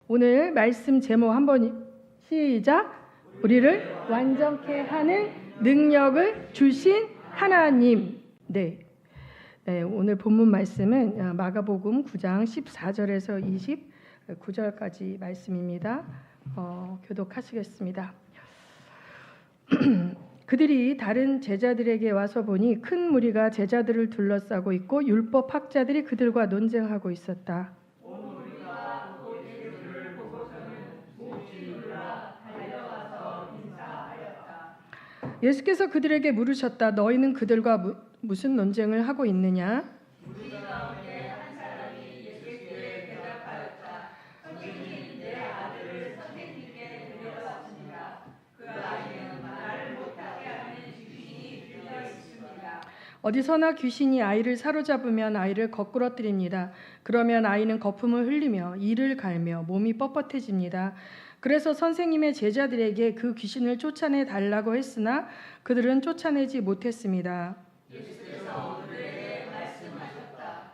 오늘 말씀 제목 한번 시작. 우리를 완전케 하는 능력을 주신 하나님. 네, 오늘 본문 말씀은 마가복음 9장 14절에서 29절까지 말씀입니다. 교독하시겠습니다. 그들이 다른 제자들에게 와서 보니 큰 무리가 제자들을 둘러싸고 있고 율법 학자들이 그들과 논쟁하고 있었다. 예수께서 그들에게 물으셨다. 너희는 그들과 무슨 논쟁을 하고 있느냐? 무리 가운데 한 사람이 예수께 대답하였다. 선생님, 내 아들을 선생님께 데려왔습니다. 그 아이는 말을 못하게 하는 귀신이 들려 있습니다. 어디서나 귀신이 아이를 사로잡으면 아이를 거꾸러뜨립니다. 그러면 아이는 거품을 흘리며 이를 갈며 몸이 뻣뻣해집니다. 그래서 선생님의 제자들에게 그 귀신을 쫓아내 달라고 했으나 그들은 쫓아내지 못했습니다. 예수께서 그들에게 말씀하셨다.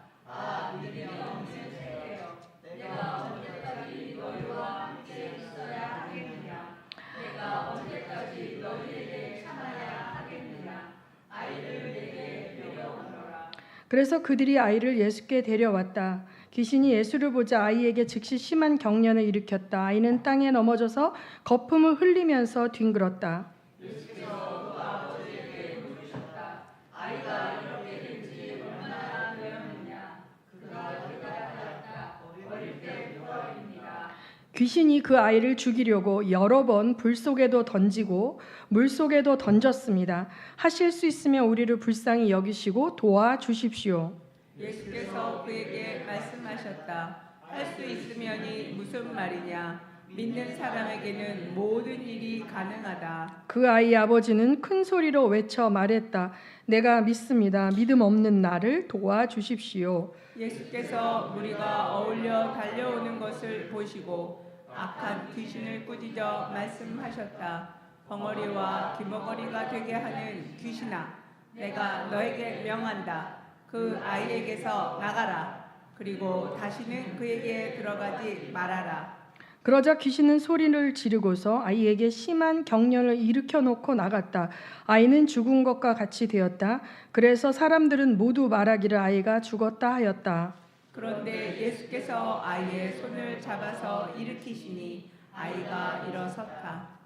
믿음이 없는 자예요. 내가 언제까지 너희와 함께 있어야 하겠느냐? 내가 언제까지 너희에게 참아야 하겠느냐? 아이를 내게 데려오너라. 그래서 그들이 아이를 예수께 데려왔다. 귀신이 예수를 보자 아이에게 즉시 심한 경련을 일으켰다. 아이는 땅에 넘어져서 거품을 흘리면서 뒹굴었다. 예수께서 그 아버지에게 물으셨다. 아이가 이렇게 된 지 얼마나 되었느냐? 그가 대답하였다. 어릴 때부터입니다. 귀신이 그 아이를 죽이려고 여러 번 불 속에도 던지고 물 속에도 던졌습니다. 하실 수 있으면 우리를 불쌍히 여기시고 도와주십시오. 예수께서 그에게 말씀하셨다. 할 수 있으면이 무슨 말이냐? 믿는 사람에게는 모든 일이 가능하다. 그 아이의 아버지는 큰 소리로 외쳐 말했다. 내가 믿습니다. 믿음 없는 나를 도와주십시오. 예수께서 무리가 어울려 달려오는 것을 보시고 악한 귀신을 꾸짖어 말씀하셨다. 벙어리와 기머거리가 되게 하는 귀신아, 내가 너에게 명한다. 그 아이에게서 나가라. 그리고 다시는 그에게 들어가지 말아라. 그러자 귀신은 소리를 지르고서 아이에게 심한 경련을 일으켜 놓고 나갔다. 아이는 죽은 것과 같이 되었다. 그래서 사람들은 모두 말하기를 아이가 죽었다 하였다. 그런데 예수께서 아이의 손을 잡아서 일으키시니 아이가 일어섰다.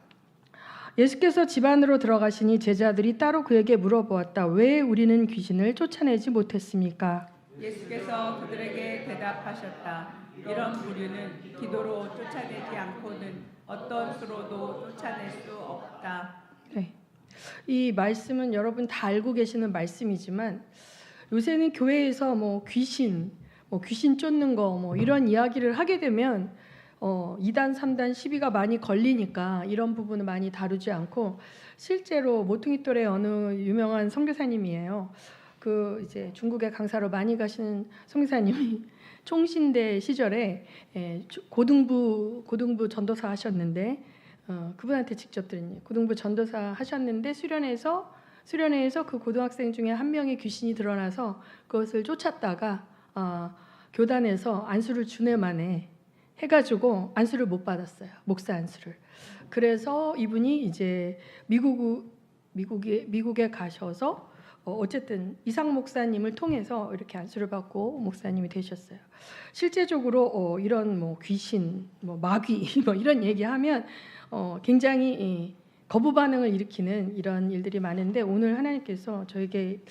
예수께서 집 안으로 들어가시니 제자들이 따로 그에게 물어보았다. 왜 우리는 귀신을 쫓아내지 못했습니까? 예수께서 그들에게 대답하셨다. 이런 부류는 기도로 쫓아내지 않고는 어떤 수로도 쫓아낼 수 없다. 네. 이 말씀은 여러분 다 알고 계시는 말씀이지만 요새는 교회에서 귀신 쫓는 거 이런 이야기를 하게 되면 2단, 3단 시비가 많이 걸리니까 이런 부분을 많이 다루지 않고 실제로 모퉁이 또래 어느 유명한 선교사님이에요. 그 이제 중국에 강사로 많이 가시는 선교사님이 총신대 시절에 고등부 전도사 하셨는데 그분한테 직접 들으니 고등부 전도사 하셨는데 수련회에서 그 고등학생 중에 한 명의 귀신이 드러나서 그것을 쫓았다가 교단에서 안수를 주내 만에 해가지고 안수를 못 받았어요. 목사 안수를. 그래서 이분이 이제 미국에 가셔서 어쨌든 이상 목사님을 통해서 이렇게 안수를 받고 목사님이 되셨어요. 실제적으로 이런 귀신, 마귀 이런 얘기하면 굉장히 거부 반응을 일으키는 이런 일들이 많은데 오늘 하나님께서 저에게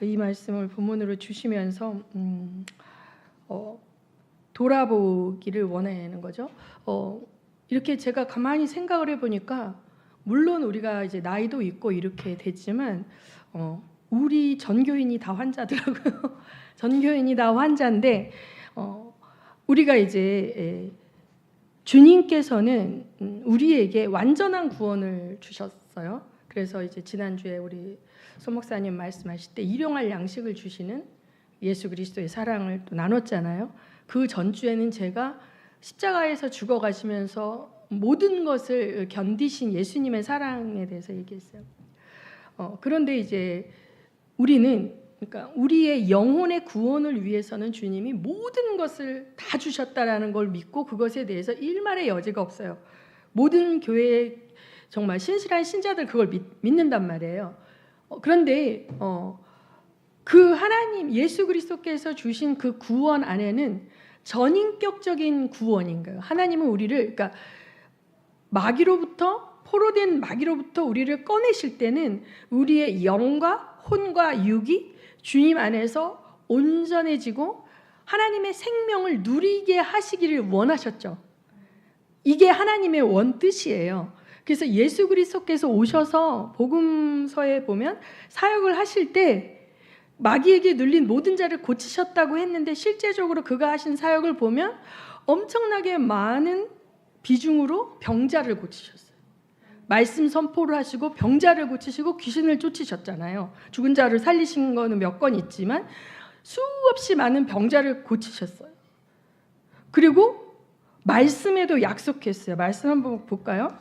이 말씀을 본문으로 주시면서 돌아보기를 원하는 거죠. 이렇게 제가 가만히 생각을 해보니까 물론 우리가 이제 나이도 있고 이렇게 됐지만 우리 전교인이 다 환자더라고요. 전교인이 다 환자인데 우리가 이제 주님께서는 우리에게 완전한 구원을 주셨어요. 그래서 이제 지난주에 우리 소 목사님 말씀하실 때 일용할 양식을 주시는 예수 그리스도의 사랑을 또 나눴잖아요. 그 전주에는 제가 십자가에서 죽어가시면서 모든 것을 견디신 예수님의 사랑에 대해서 얘기했어요. 그런데 이제 우리는 그러니까 우리의 영혼의 구원을 위해서는 주님이 모든 것을 다 주셨다라는 걸 믿고 그것에 대해서 일말의 여지가 없어요. 모든 교회의 정말 신실한 신자들 그걸 믿는단 말이에요. 그런데 그 하나님 예수 그리스도께서 주신 그 구원 안에는 전인격적인 구원인 거예요. 하나님은 우리를 그러니까 마귀로부터 포로된 마귀로부터 우리를 꺼내실 때는 우리의 영과 혼과 육이 주님 안에서 온전해지고 하나님의 생명을 누리게 하시기를 원하셨죠. 이게 하나님의 원뜻이에요. 그래서 예수 그리스도께서 오셔서 복음서에 보면 사역을 하실 때 마귀에게 눌린 모든 자를 고치셨다고 했는데 실제적으로 그가 하신 사역을 보면 엄청나게 많은 비중으로 병자를 고치셨어요. 말씀 선포를 하시고 병자를 고치시고 귀신을 쫓으셨잖아요. 죽은 자를 살리신 거는 몇 건 있지만 수없이 많은 병자를 고치셨어요. 그리고 말씀에도 약속했어요. 말씀 한번 볼까요?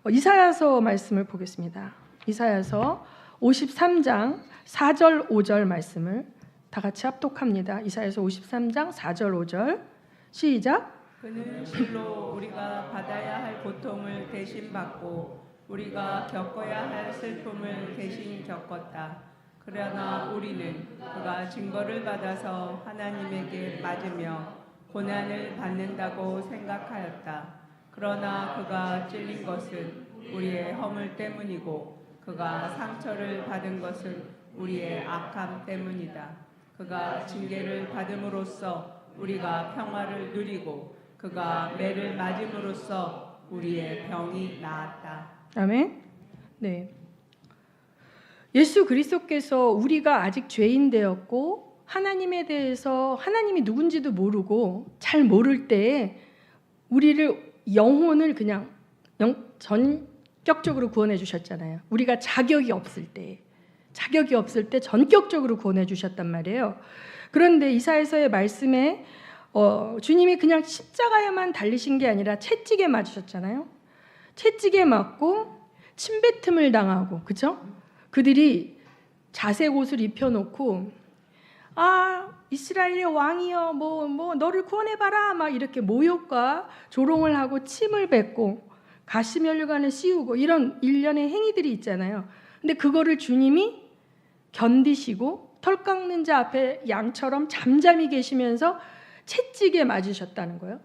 이사야서 말씀을 보겠습니다. 이사야서 53장 4절 5절 말씀을 다 같이 합독합니다. 이사야서 53장 4절 5절 시작. 그는 실로 우리가 받아야 할 고통을 대신 받고 우리가 겪어야 할 슬픔을 대신 겪었다. 그러나 우리는 그가 증거를 받아서 하나님에게 맞으며 고난을 받는다고 생각하였다. 그러나 그가 찔린 것은 우리의 허물 때문이고 그가 상처를 받은 것은 우리의 악함 때문이다. 그가 징계를 받음으로써 우리가 평화를 누리고 그가 매를 맞음으로써 우리의 병이 나았다. 아멘. 네. 예수 그리스도께서 우리가 아직 죄인 되었고 하나님에 대해서 하나님이 누군지도 모르고 잘 모를 때에 우리를 영혼을 그냥 전격적으로 구원해 주셨잖아요. 우리가 자격이 없을 때 전격적으로 구원해 주셨단 말이에요. 그런데 이사야서의 말씀에 주님이 그냥 십자가에만 달리신 게 아니라 채찍에 맞으셨잖아요. 채찍에 맞고 침뱉음을 당하고, 그죠? 그들이 자색 옷을 입혀놓고 이스라엘의 왕이여 뭐 너를 구원해봐라 막 이렇게 모욕과 조롱을 하고 침을 뱉고 가시면류관을 씌우고 이런 일련의 행위들이 있잖아요. 근데 그거를 주님이 견디시고 털 깎는 자 앞에 양처럼 잠잠히 계시면서 채찍에 맞으셨다는 거예요.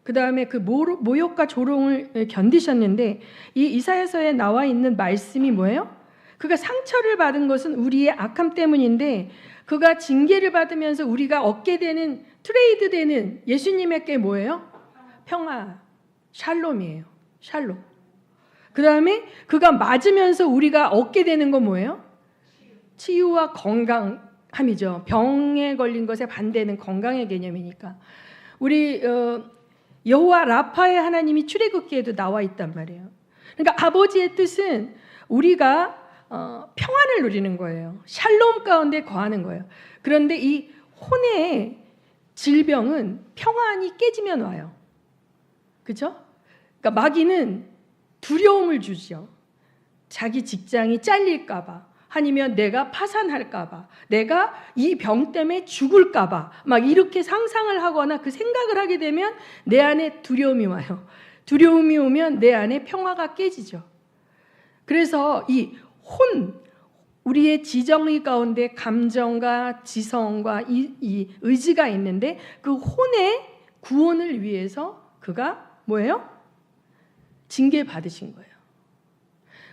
그 다음에 그 모욕과 조롱을 견디셨는데 이 이사야서에 나와 있는 말씀이 뭐예요? 그가 상처를 받은 것은 우리의 악함 때문인데 그가 징계를 받으면서 우리가 얻게 되는 트레이드 되는 예수님에게 뭐예요? 평화, 샬롬이에요. 샬롬. 그 다음에 그가 맞으면서 우리가 얻게 되는 건 뭐예요? 치유와 건강함이죠. 병에 걸린 것에 반대는 건강의 개념이니까. 우리 여호와 라파의 하나님이 출애굽기에도 나와 있단 말이에요. 그러니까 아버지의 뜻은 우리가 평안을 누리는 거예요. 샬롬 가운데 거하는 거예요. 그런데 이 혼의 질병은 평안이 깨지면 와요. 그죠? 그러니까 마귀는 두려움을 주죠. 자기 직장이 잘릴까 봐, 아니면 내가 파산할까 봐, 내가 이 병 때문에 죽을까 봐 막 이렇게 상상을 하거나 그 생각을 하게 되면 내 안에 두려움이 와요. 두려움이 오면 내 안에 평화가 깨지죠. 그래서 이 우리의 지정의 가운데 감정과 지성과 이 의지가 있는데 그 혼의 구원을 위해서 그가 뭐예요? 징계 받으신 거예요.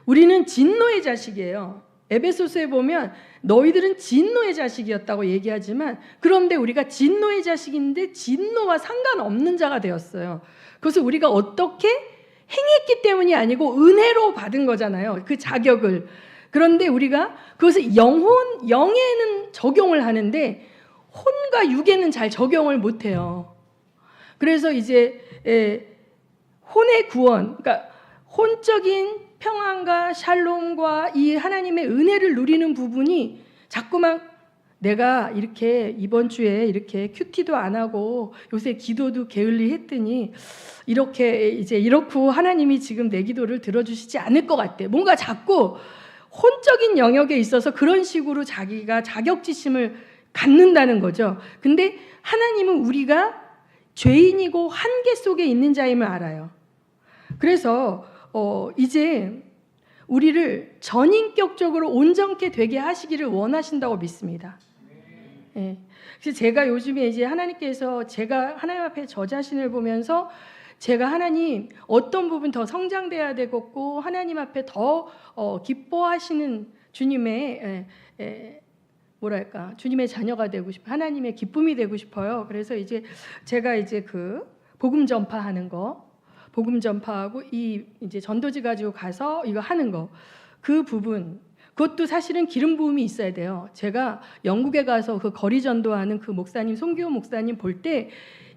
우리는 진노의 자식이에요. 에베소서에 보면 너희들은 진노의 자식이었다고 얘기하지만 그런데 우리가 진노의 자식인데 진노와 상관없는 자가 되었어요. 그것을 우리가 어떻게 행했기 때문이 아니고 은혜로 받은 거잖아요. 그 자격을. 그런데 우리가 그것을 영에는 적용을 하는데 혼과 육에는 잘 적용을 못해요. 그래서 이제 혼의 구원, 그러니까 혼적인 평안과 샬롬과 이 하나님의 은혜를 누리는 부분이 자꾸만 내가 이렇게 이번 주에 이렇게 큐티도 안 하고 요새 기도도 게을리 했더니 이렇게 이제 이렇고 하나님이 지금 내 기도를 들어주시지 않을 것 같아. 뭔가 자꾸 혼적인 영역에 있어서 그런 식으로 자기가 자격지심을 갖는다는 거죠. 근데 하나님은 우리가 죄인이고 한계 속에 있는 자임을 알아요. 그래서 이제 우리를 전인격적으로 온전케 되게 하시기를 원하신다고 믿습니다. 예. 그래서 제가 요즘에 이제 하나님께서 제가 하나님 앞에 저 자신을 보면서 제가 하나님 어떤 부분 더 성장돼야 되겠고 하나님 앞에 더 기뻐하시는 주님의 뭐랄까 주님의 자녀가 되고 싶어 하나님의 기쁨이 되고 싶어요. 그래서 이제 제가 이제 그 복음 전파하는 거 복음 전파하고 이 이제 전도지 가지고 가서 이거 하는 거 그 부분 그것도 사실은 기름 부음이 있어야 돼요. 제가 영국에 가서 그 거리 전도하는 그 목사님 송기호 목사님 볼 때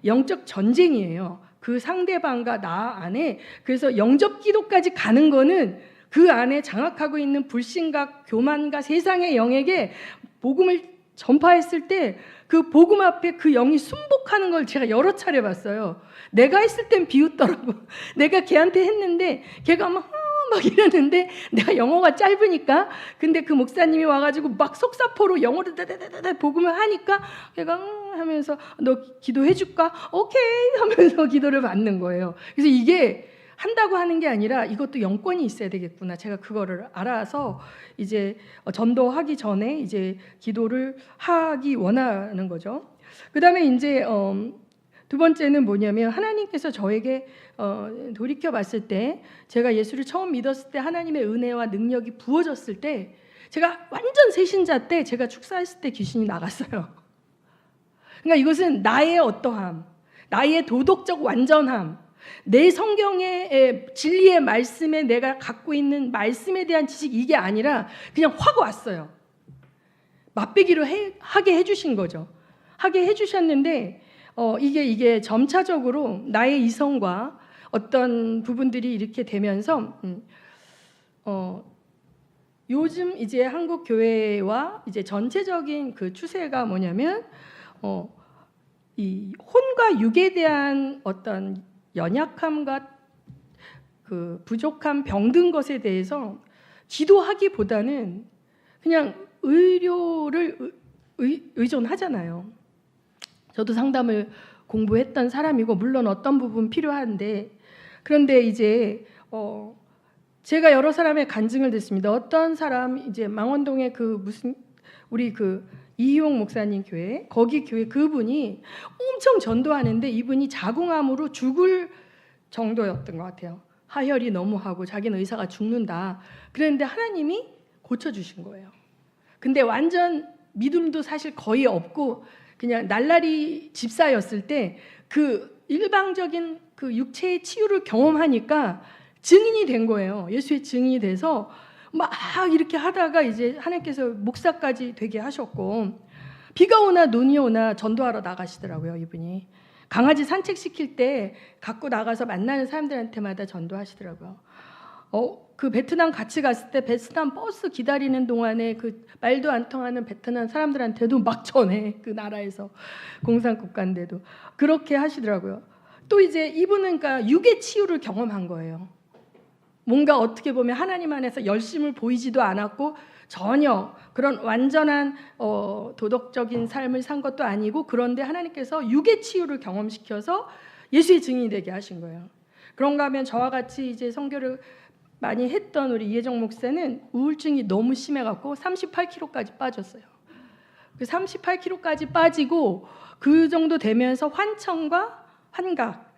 영적 전쟁이에요. 그 상대방과 나 안에 그래서 영접 기도까지 가는 거는 그 안에 장악하고 있는 불신과 교만과 세상의 영에게 복음을 전파했을 때 그 복음 앞에 그 영이 순복하는 걸 제가 여러 차례 봤어요. 내가 했을 땐 비웃더라고. 내가 걔한테 했는데 걔가 막 이러는데 내가 영어가 짧으니까 근데 그 목사님이 와가지고 막 속사포로 영어로 다다다다 복음을 하니까 걔가 하면서 너 기도해 줄까? 오케이 하면서 기도를 받는 거예요. 그래서 이게 한다고 하는 게 아니라 이것도 영권이 있어야 되겠구나. 제가 그거를 알아서 이제 전도하기 전에 이제 기도를 하기 원하는 거죠. 그다음에 이제 두 번째는 뭐냐면 하나님께서 저에게 돌이켜 봤을 때 제가 예수를 처음 믿었을 때 하나님의 은혜와 능력이 부어졌을 때 제가 완전 새신자 때 제가 축사했을 때 귀신이 나갔어요. 그러니까 이것은 나의 어떠함, 나의 도덕적 완전함, 내 성경의 진리의 말씀에 내가 갖고 있는 말씀에 대한 지식 이게 아니라 그냥 확 왔어요. 맛배기로 하게 해주신 거죠. 하게 해주셨는데 이게 점차적으로 나의 이성과 어떤 부분들이 이렇게 되면서 요즘 이제 한국 교회와 이제 전체적인 그 추세가 뭐냐면 이 혼과 육에 대한 어떤 연약함과 그 부족함 병든 것에 대해서 기도하기보다는 그냥 의료를 의존하잖아요. 저도 상담을 공부했던 사람이고 물론 어떤 부분 필요한데 그런데 이제 제가 여러 사람의 간증을 듣습니다. 어떤 사람 이제 망원동에 그 무슨 우리 그 이희용 목사님 교회 거기 교회 그분이 엄청 전도하는데 이분이 자궁암으로 죽을 정도였던 것 같아요. 하혈이 너무 하고 자기는 의사가 죽는다. 그랬는데 하나님이 고쳐주신 거예요. 근데 완전 믿음도 사실 거의 없고 그냥 날라리 집사였을 때 그 일방적인 그 육체의 치유를 경험하니까 증인이 된 거예요. 예수의 증인이 돼서 막 이렇게 하다가 이제 하나님께서 목사까지 되게 하셨고 비가 오나 눈이 오나 전도하러 나가시더라고요. 이분이 강아지 산책시킬 때 갖고 나가서 만나는 사람들한테마다 전도하시더라고요. 그 베트남 같이 갔을 때 베트남 버스 기다리는 동안에 그 말도 안 통하는 베트남 사람들한테도 막 전해. 그 나라에서 공산국가인데도 그렇게 하시더라고요. 또 이제 이분은 그러니까 육의 치유를 경험한 거예요. 뭔가 어떻게 보면 하나님 안에서 열심을 보이지도 않았고 전혀 그런 완전한 도덕적인 삶을 산 것도 아니고 그런데 하나님께서 육의 치유를 경험시켜서 예수의 증인이 되게 하신 거예요. 그런가 하면 저와 같이 이제 선교를 많이 했던 우리 이혜정 목사는 우울증이 너무 심해갖고 38kg까지 빠졌어요. 그 38kg까지 빠지고 그 정도 되면서 환청과 환각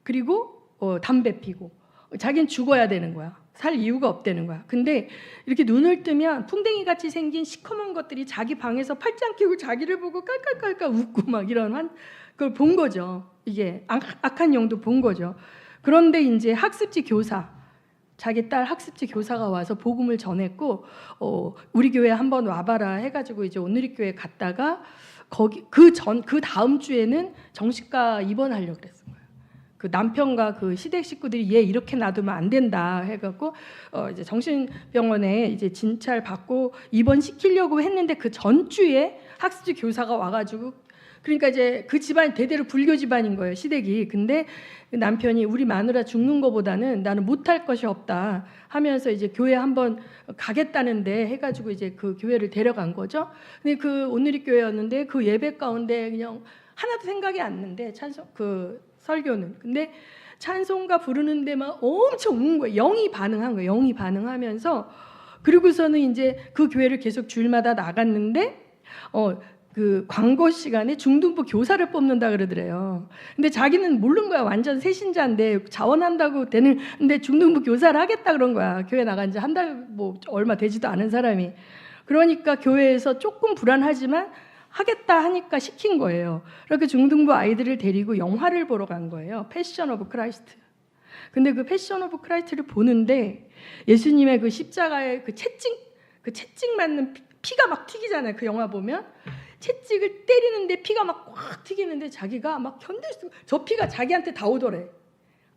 그리고 담배 피고 자기는 죽어야 되는 거야. 살 이유가 없다는 거야. 근데 이렇게 눈을 뜨면 풍뎅이같이 생긴 시커먼 것들이 자기 방에서 팔짱 끼고 자기를 보고 깔깔깔깔 웃고 막 이런 그걸 본 거죠. 이게 악한 영도 본 거죠. 그런데 이제 학습지 교사 자기 딸 학습지 교사가 와서 복음을 전했고 우리 교회 한번 와봐라 해가지고 이제 온누리교회 갔다가 거기 그 다음 주에는 정신과 입원하려고 그랬어요. 그 남편과 그 시댁 식구들이 얘 이렇게 놔두면 안 된다 해갖고 이제 정신병원에 이제 진찰 받고 입원시키려고 했는데 그 전주에 학습지 교사가 와가지고 그러니까 이제 그 집안 대대로 불교 집안인 거예요, 시댁이. 근데 남편이 우리 마누라 죽는 거보다는 나는 못할 것이 없다 하면서 이제 교회 한번 가겠다는데 해가지고 이제 그 교회를 데려간 거죠. 근데 그 온누리 교회였는데 그 예배 가운데 그냥 하나도 생각이 안 나는데 찬송 그 설교는 근데 찬송가 부르는 데만 엄청 우는 거예요. 영이 반응한 거예요. 영이 반응하면서 그리고서는 이제 그 교회를 계속 주일마다 나갔는데 그 광고 시간에 중등부 교사를 뽑는다 그러더래요. 근데 자기는 모르는 거야. 완전 새신자인데 자원한다고 되는 근데 중등부 교사를 하겠다 그런 거야. 교회 나간 지 한 달 뭐 얼마 되지도 않은 사람이. 그러니까 교회에서 조금 불안하지만 하겠다 하니까 시킨 거예요. 그렇게 중등부 아이들을 데리고 영화를 보러 간 거예요. 패션 오브 크라이스트. 근데 그 패션 오브 크라이스트를 보는데 예수님의 그 십자가의 그 채찍 맞는 피가 막 튀기잖아요. 그 영화 보면 채찍을 때리는데 피가 막 꽉 튀기는데 자기가 막 견딜 수 저 피가 자기한테 다 오더래.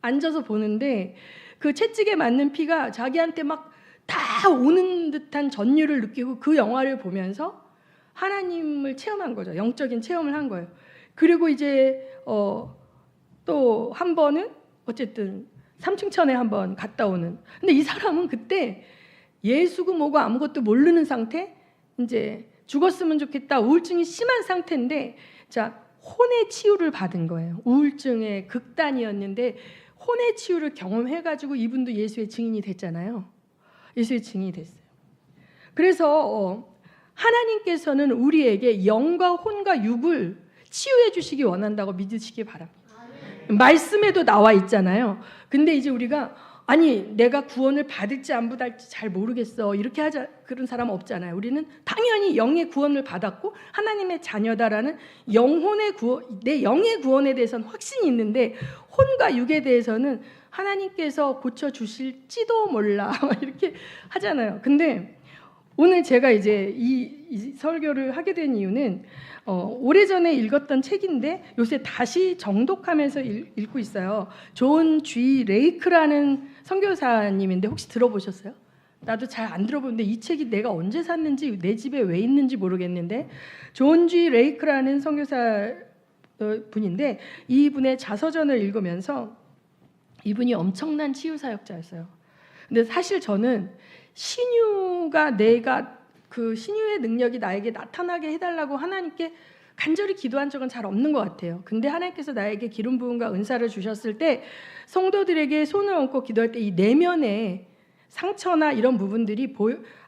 앉아서 보는데 그 채찍에 맞는 피가 자기한테 막 다 오는 듯한 전율을 느끼고 그 영화를 보면서 하나님을 체험한 거죠. 영적인 체험을 한 거예요. 그리고 이제 또 한 번은 어쨌든 삼층천에 한번 갔다 오는. 근데 이 사람은 그때 예수고 뭐고 아무것도 모르는 상태. 이제 죽었으면 좋겠다. 우울증이 심한 상태인데 자 혼의 치유를 받은 거예요. 우울증의 극단이었는데 혼의 치유를 경험해가지고 이분도 예수의 증인이 됐잖아요. 예수의 증인이 됐어요. 그래서 하나님께서는 우리에게 영과 혼과 육을 치유해 주시기 원한다고 믿으시기 바랍니다. 말씀에도 나와 있잖아요. 근데 이제 우리가 아니 내가 구원을 받을지 안 받을지 잘 모르겠어 이렇게 하자 그런 사람 없잖아요. 우리는 당연히 영의 구원을 받았고 하나님의 자녀다라는 영혼의 구원, 내 영의 구원에 대해서는 확신이 있는데 혼과 육에 대해서는 하나님께서 고쳐 주실지도 몰라 이렇게 하잖아요. 근데 오늘 제가 이제 이 설교를 하게 된 이유는 오래전에 읽었던 책인데 요새 다시 정독하면서 읽고 있어요. 존 G 레이크라는 선교사님인데 혹시 들어보셨어요? 나도 잘 안 들어보는데 이 책이 내가 언제 샀는지 내 집에 왜 있는지 모르겠는데 존 G 레이크라는 선교사 분인데 이분의 자서전을 읽으면서 이분이 엄청난 치유 사역자였어요. 근데 사실 저는 신유가 내가 그 신유의 능력이 나에게 나타나게 해달라고 하나님께 간절히 기도한 적은 잘 없는 것 같아요. 근데 하나님께서 나에게 기름 부음과 은사를 주셨을 때 성도들에게 손을 얹고 기도할 때 이 내면의 상처나 이런 부분들이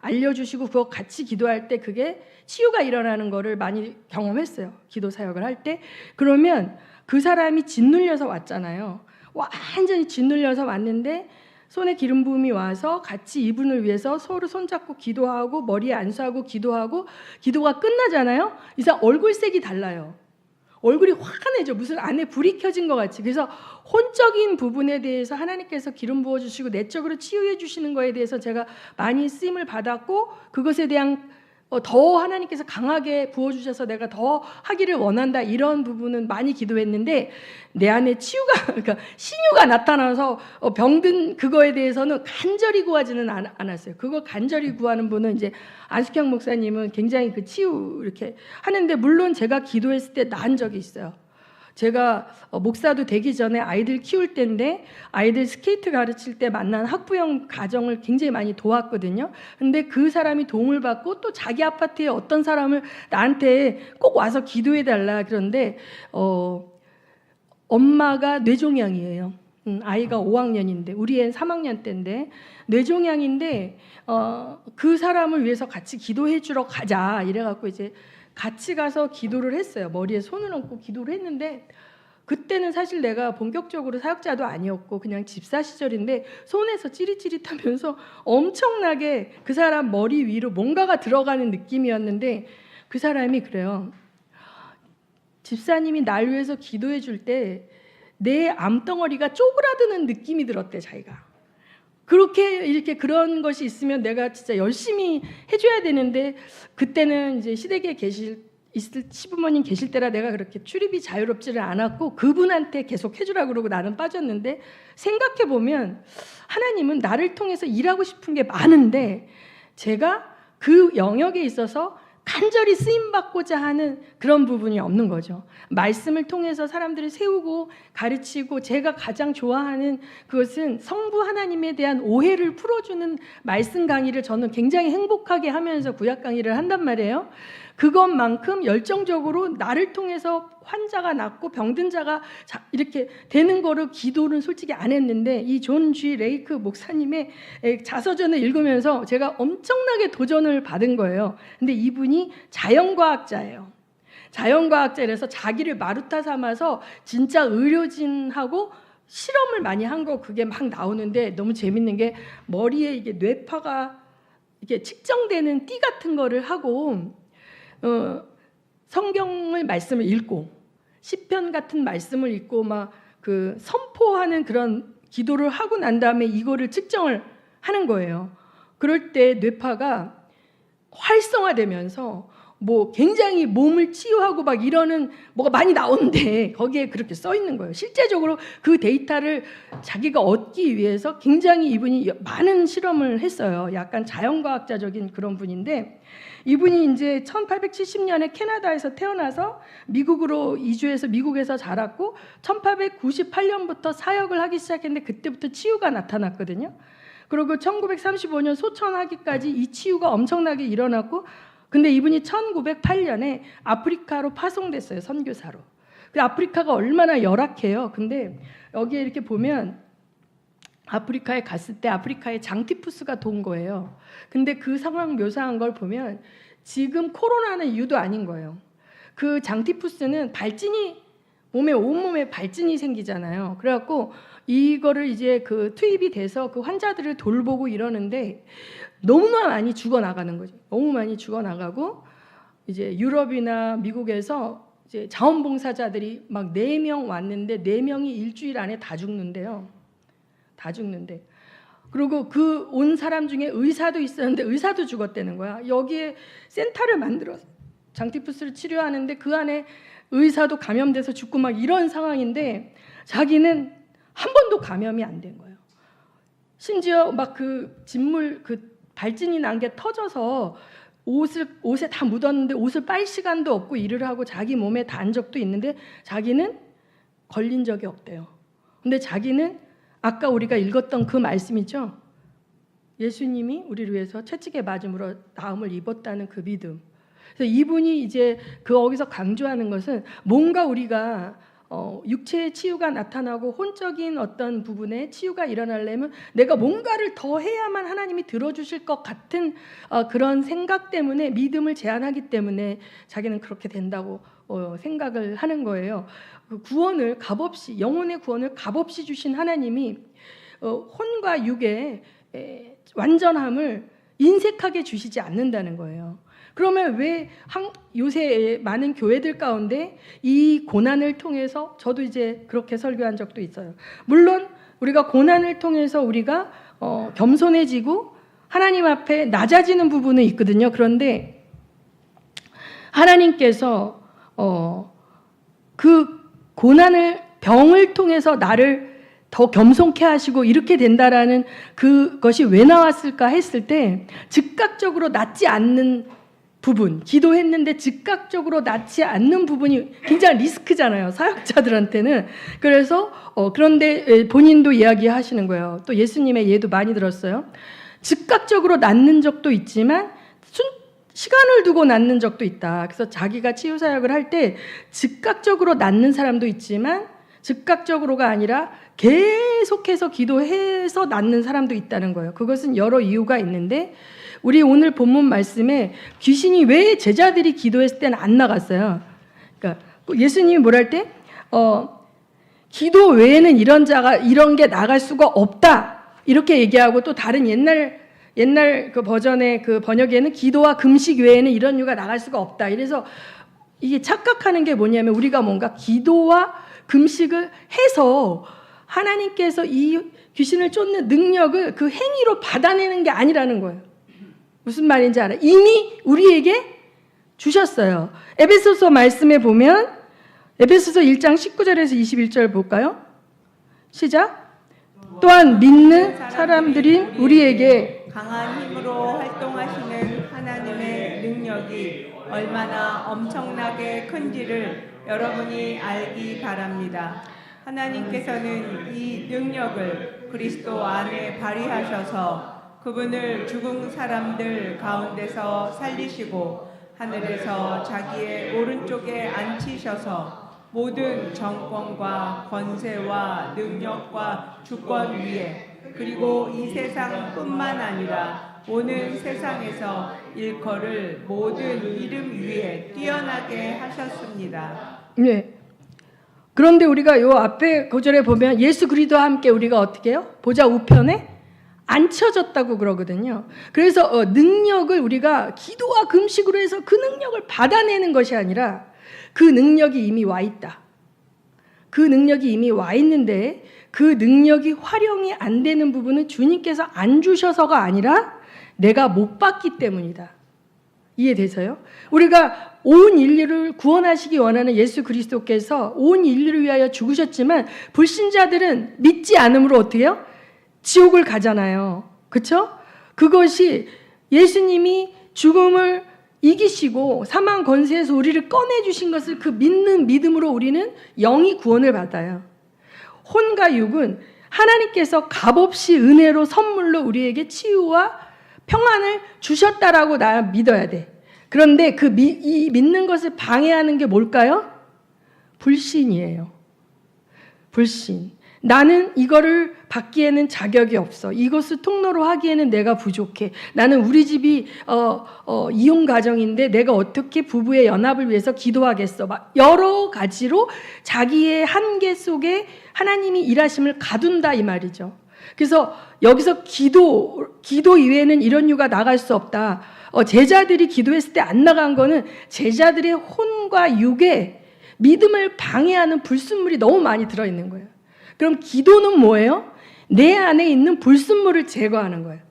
알려주시고 그거 같이 기도할 때 그게 치유가 일어나는 거를 많이 경험했어요. 기도 사역을 할 때. 그러면 그 사람이 짓눌려서 왔잖아요. 완전히 짓눌려서 왔는데 손에 기름 부음이 와서 같이 이분을 위해서 서로 손잡고 기도하고 머리에 안수하고 기도하고 기도가 끝나잖아요. 이 사람 얼굴색이 달라요. 얼굴이 환해져. 무슨 안에 불이 켜진 것 같이. 그래서 혼적인 부분에 대해서 하나님께서 기름 부어주시고 내적으로 치유해 주시는 거에 대해서 제가 많이 쓰임을 받았고 그것에 대한 더 하나님께서 강하게 부어주셔서 내가 더 하기를 원한다 이런 부분은 많이 기도했는데 내 안에 치유가 그러니까 신유가 나타나서 병든 그거에 대해서는 간절히 구하지는 않았어요. 그거 간절히 구하는 분은 이제 안숙형 목사님은 굉장히 그 치유 이렇게 하는데 물론 제가 기도했을 때 나은 적이 있어요. 제가 목사도 되기 전에 아이들 키울 때인데 아이들 스케이트 가르칠 때 만난 학부형 가정을 굉장히 많이 도왔거든요. 근데 그 사람이 도움을 받고 또 자기 아파트에 어떤 사람을 나한테 꼭 와서 기도해달라 그런데 엄마가 뇌종양이에요. 아이가 5학년인데 우리 애 3학년 때인데 뇌종양인데 그 사람을 위해서 같이 기도해 주러 가자 이래갖고 이제 같이 가서 기도를 했어요. 머리에 손을 얹고 기도를 했는데 그때는 사실 내가 본격적으로 사역자도 아니었고 그냥 집사 시절인데 손에서 찌릿찌릿하면서 엄청나게 그 사람 머리 위로 뭔가가 들어가는 느낌이었는데 그 사람이 그래요. 집사님이 날 위해서 기도해 줄 때 내 암덩어리가 쪼그라드는 느낌이 들었대 자기가. 그렇게 이렇게 그런 것이 있으면 내가 진짜 열심히 해줘야 되는데 그때는 이제 시댁에 계실 시부모님 계실 때라 내가 그렇게 출입이 자유롭지를 않았고 그분한테 계속 해주라고 그러고 나는 빠졌는데, 생각해 보면 하나님은 나를 통해서 일하고 싶은 게 많은데 제가 그 영역에 있어서 간절히 쓰임받고자 하는 그런 부분이 없는 거죠. 말씀을 통해서 사람들을 세우고 가르치고, 제가 가장 좋아하는 그것은 성부 하나님에 대한 오해를 풀어주는 말씀 강의를 저는 굉장히 행복하게 하면서 구약 강의를 한단 말이에요. 그것만큼 열정적으로 나를 통해서 환자가 낫고 병든 자가 이렇게 되는 거를 기도는 솔직히 안 했는데, 이 존 G 레이크 목사님의 자서전을 읽으면서 제가 엄청나게 도전을 받은 거예요. 근데 이분이 자연과학자예요. 자연과학자라서 자기를 마루타 삼아서 진짜 의료진하고 실험을 많이 한 거, 그게 막 나오는데 너무 재밌는 게 머리에 이게 뇌파가 이게 측정되는 띠 같은 거를 하고 성경을 말씀을 읽고 시편 같은 말씀을 읽고 막 그 선포하는 그런 기도를 하고 난 다음에 이거를 측정을 하는 거예요. 그럴 때 뇌파가 활성화되면서 뭐 굉장히 몸을 치유하고 막 이러는 뭐가 많이 나오는데 거기에 그렇게 써 있는 거예요. 실제적으로 그 데이터를 자기가 얻기 위해서 굉장히 이분이 많은 실험을 했어요. 약간 자연과학자적인 그런 분인데, 이분이 이제 1870년에 캐나다에서 태어나서 미국으로 이주해서 미국에서 자랐고 1898년부터 사역을 하기 시작했는데 그때부터 치유가 나타났거든요. 그리고 1935년 소천하기까지 이 치유가 엄청나게 일어났고, 근데 이분이 1908년에 아프리카로 파송됐어요, 선교사로. 근데 아프리카가 얼마나 열악해요. 근데 여기에 이렇게 보면 아프리카에 갔을 때 아프리카에 장티푸스가 돈 거예요. 근데 그 상황 묘사한 걸 보면 지금 코로나는 이유도 아닌 거예요. 그 장티푸스는 발진이 온몸에 발진이 생기잖아요. 그래갖고 이거를 이제 그 투입이 돼서 그 환자들을 돌보고 이러는데 너무나 많이 죽어나가는 거죠. 너무 많이 죽어나가고, 이제 유럽이나 미국에서 이제 자원봉사자들이 막 4명 왔는데 4명이 일주일 안에 다 죽는데요. 다 죽는데. 그리고 그 온 사람 중에 의사도 있었는데 의사도 죽었다는 거야. 여기에 센터를 만들어서 장티푸스를 치료하는데 그 안에 의사도 감염돼서 죽고 막 이런 상황인데 자기는 한 번도 감염이 안 된 거예요. 심지어 막 그 진물 그 발진이 난 게 터져서 옷에 다 묻었는데 옷을 빨 시간도 없고 일을 하고 자기 몸에 단 적도 있는데 자기는 걸린 적이 없대요. 근데 자기는 아까 우리가 읽었던 그 말씀이죠. 예수님이 우리를 위해서 채찍에 맞음으로 나음을 입었다는 그 믿음. 그래서 이분이 이제 거기서 강조하는 것은 뭔가 우리가 육체의 치유가 나타나고 혼적인 어떤 부분에 치유가 일어나려면 내가 뭔가를 더 해야만 하나님이 들어주실 것 같은 그런 생각 때문에 믿음을 제한하기 때문에 자기는 그렇게 된다고 생각을 하는 거예요. 구원을 값없이, 영혼의 구원을 값없이 주신 하나님이 혼과 육의 완전함을 인색하게 주시지 않는다는 거예요. 그러면 왜 요새 많은 교회들 가운데 이 고난을 통해서, 저도 이제 그렇게 설교한 적도 있어요. 물론 우리가 고난을 통해서 우리가 겸손해지고 하나님 앞에 낮아지는 부분은 있거든요. 그런데 하나님께서 그 고난을, 병을 통해서 나를 더 겸손케 하시고 이렇게 된다라는 그것이 왜 나왔을까 했을 때, 즉각적으로 낫지 않는 부분, 기도했는데 즉각적으로 낫지 않는 부분이 굉장히 리스크잖아요, 사역자들한테는. 그래서 그런데 본인도 이야기하시는 거예요. 또 예수님의 예도 많이 들었어요. 즉각적으로 낫는 적도 있지만 시간을 두고 낫는 적도 있다. 그래서 자기가 치유 사역을 할 때 즉각적으로 낫는 사람도 있지만 즉각적으로가 아니라 계속해서 기도해서 낫는 사람도 있다는 거예요. 그것은 여러 이유가 있는데, 우리 오늘 본문 말씀에 귀신이 왜 제자들이 기도했을 때는 안 나갔어요. 그러니까 예수님이 뭐랄 때 기도 외에는 이런 게 나갈 수가 없다 이렇게 얘기하고, 또 다른 옛날 그 버전의 그 번역에는 기도와 금식 외에는 이런 이유가 나갈 수가 없다. 이래서 이게 착각하는 게 뭐냐면, 우리가 뭔가 기도와 금식을 해서 하나님께서 이 귀신을 쫓는 능력을 그 행위로 받아내는 게 아니라는 거예요. 무슨 말인지 알아요? 이미 우리에게 주셨어요. 에베소서 말씀에 보면 에베소서 1장 19절에서 21절 볼까요? 시작. 또한 믿는 사람들인 우리에게 강한 힘으로 활동하시는 하나님의 능력이 얼마나 엄청나게 큰지를 여러분이 알기 바랍니다. 하나님께서는 이 능력을 그리스도 안에 발휘하셔서 그분을 죽은 사람들 가운데서 살리시고 하늘에서 자기의 오른쪽에 앉히셔서 모든 정권과 권세와 능력과 주권 위에 그리고 이 세상뿐만 아니라 오는 세상에서 일컬을 모든 이름 위에 뛰어나게 하셨습니다. 네. 그런데 우리가 요 앞에 구절에 보면 예수 그리스도와 함께 우리가 어떻게 해요? 보좌 우편에 앉혀졌다고 그러거든요. 그래서 능력을 우리가 기도와 금식으로 해서 그 능력을 받아내는 것이 아니라 그 능력이 이미 와 있다. 그 능력이 이미 와 있는데 그 능력이 활용이 안 되는 부분은 주님께서 안 주셔서가 아니라 내가 못 받기 때문이다. 이해되세요? 우리가 온 인류를 구원하시기 원하는 예수 그리스도께서 온 인류를 위하여 죽으셨지만 불신자들은 믿지 않음으로 어떻게 해요? 지옥을 가잖아요. 그렇죠? 그것이 예수님이 죽음을 이기시고 사망 권세에서 우리를 꺼내주신 것을 그 믿는 믿음으로 우리는 영이 구원을 받아요. 혼과 육은 하나님께서 값없이 은혜로 선물로 우리에게 치유와 평안을 주셨다라고 나 믿어야 돼. 그런데 이 믿는 것을 방해하는 게 뭘까요? 불신이에요. 불신. 나는 이거를 받기에는 자격이 없어. 이것을 통로로 하기에는 내가 부족해. 나는 우리 집이 이혼 가정인데 내가 어떻게 부부의 연합을 위해서 기도하겠어. 막 여러 가지로 자기의 한계 속에 하나님이 일하심을 가둔다 이 말이죠. 그래서 여기서 기도 이외에는 이런 이유가 나갈 수 없다. 제자들이 기도했을 때 안 나간 거는 제자들의 혼과 육에 믿음을 방해하는 불순물이 너무 많이 들어있는 거예요. 그럼 기도는 뭐예요? 내 안에 있는 불순물을 제거하는 거예요.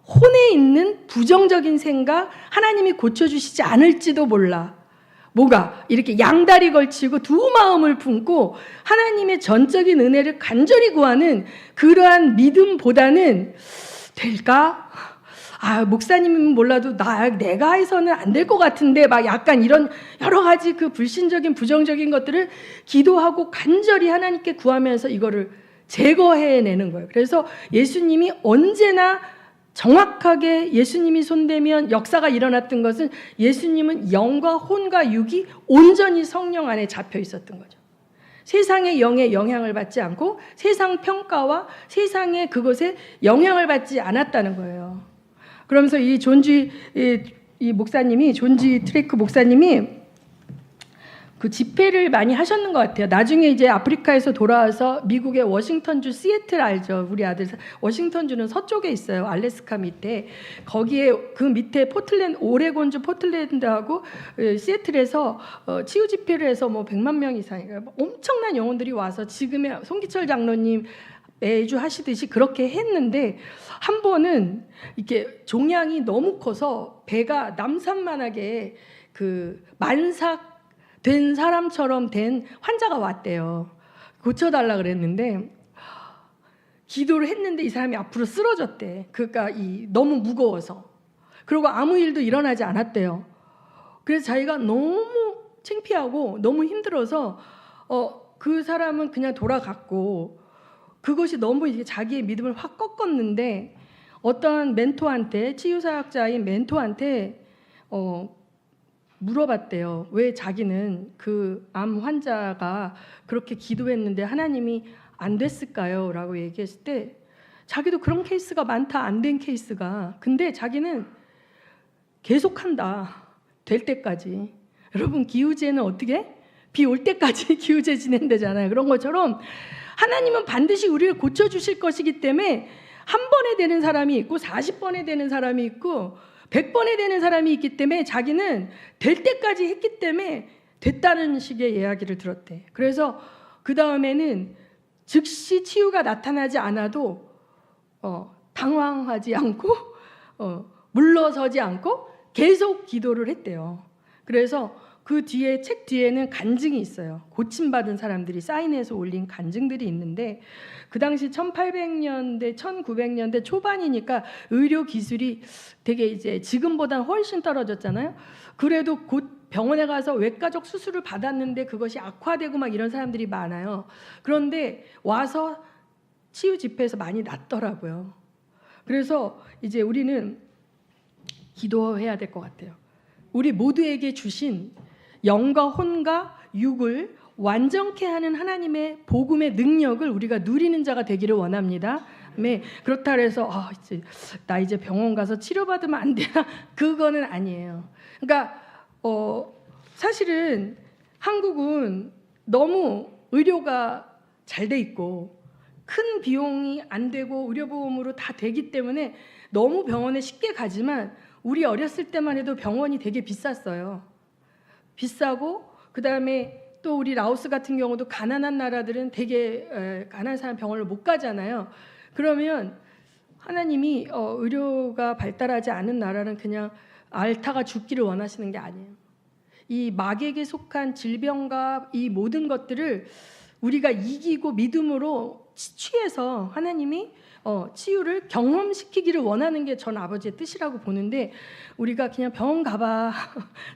혼에 있는 부정적인 생각 하나님이 고쳐주시지 않을지도 몰라. 뭐가? 이렇게 양다리 걸치고 두 마음을 품고 하나님의 전적인 은혜를 간절히 구하는 그러한 믿음보다는 될까? 목사님은 몰라도 내가 해서는 안 될 것 같은데 막 약간 이런 여러 가지 그 불신적인 부정적인 것들을 기도하고 간절히 하나님께 구하면서 이거를 제거해내는 거예요. 그래서 예수님이 언제나 정확하게 예수님이 손대면 역사가 일어났던 것은 예수님은 영과 혼과 육이 온전히 성령 안에 잡혀 있었던 거죠. 세상의 영에 영향을 받지 않고 세상 평가와 세상의 그것에 영향을 받지 않았다는 거예요. 그러면서 이 목사님이 존지 트레이크 목사님이 그 집회를 많이 하셨는 것 같아요. 나중에 이제 아프리카에서 돌아와서 미국의 워싱턴주 시애틀 알죠? 우리 아들 워싱턴주는 서쪽에 있어요. 알래스카 밑에. 거기에 그 밑에 오레곤주 포틀랜드하고 시애틀에서 치유 집회를 해서 뭐 100만 명 이상이에요. 엄청난 영혼들이 와서 지금의 송기철 장로님 매주 하시듯이 그렇게 했는데 한 번은 이렇게 종양이 너무 커서 배가 남산만하게 그 만삭 된 사람처럼 된 환자가 왔대요. 고쳐달라 그랬는데 기도를 했는데 이 사람이 앞으로 쓰러졌대. 그러니까 너무 무거워서. 그리고 아무 일도 일어나지 않았대요. 그래서 자기가 너무 창피하고 너무 힘들어서 그 사람은 그냥 돌아갔고 그것이 너무 이제 자기의 믿음을 확 꺾었는데 어떤 멘토한테 치유사역자인 멘토한테 물어봤대요. 왜 자기는 그 암 환자가 그렇게 기도했는데 하나님이 안 됐을까요? 라고 얘기했을 때 자기도 그런 케이스가 많다. 안 된 케이스가. 근데 자기는 계속한다. 될 때까지. 여러분 기우제는 어떻게? 비 올 때까지 기우제 지낸다잖아요. 그런 것처럼 하나님은 반드시 우리를 고쳐주실 것이기 때문에 한 번에 되는 사람이 있고 40번에 되는 사람이 있고 100번에 되는 사람이 있기 때문에 자기는 될 때까지 했기 때문에 됐다는 식의 이야기를 들었대. 그래서 그 다음에는 즉시 치유가 나타나지 않아도 당황하지 않고 물러서지 않고 계속 기도를 했대요. 그래서 그 뒤에 책 뒤에는 간증이 있어요. 고침받은 사람들이 사인해서 올린 간증들이 있는데 그 당시 1800년대, 1900년대 초반이니까 의료 기술이 되게 이제 지금보다 훨씬 떨어졌잖아요. 그래도 곧 병원에 가서 외과적 수술을 받았는데 그것이 악화되고 막 이런 사람들이 많아요. 그런데 와서 치유 집회에서 많이 낫더라고요. 그래서 이제 우리는 기도해야 될 것 같아요. 우리 모두에게 주신 영과 혼과 육을 완전케 하는 하나님의 복음의 능력을 우리가 누리는 자가 되기를 원합니다. 네, 그렇다 그래서 나 이제 병원 가서 치료받으면 안 되나? 그거는 아니에요. 그러니까 사실은 한국은 너무 의료가 잘 돼 있고 큰 비용이 안 되고 의료보험으로 다 되기 때문에 너무 병원에 쉽게 가지만 우리 어렸을 때만 해도 병원이 되게 비쌌어요. 비싸고 그다음에 또 우리 라오스 같은 경우도 가난한 나라들은 되게 가난한 사람 병원을 못 가잖아요. 그러면 하나님이 의료가 발달하지 않은 나라는 그냥 앓다가 죽기를 원하시는 게 아니에요. 이 마귀에게 속한 질병과 이 모든 것들을 우리가 이기고 믿음으로 취해서 하나님이 치유를 경험시키기를 원하는 게 전 아버지의 뜻이라고 보는데 우리가 그냥 병원 가봐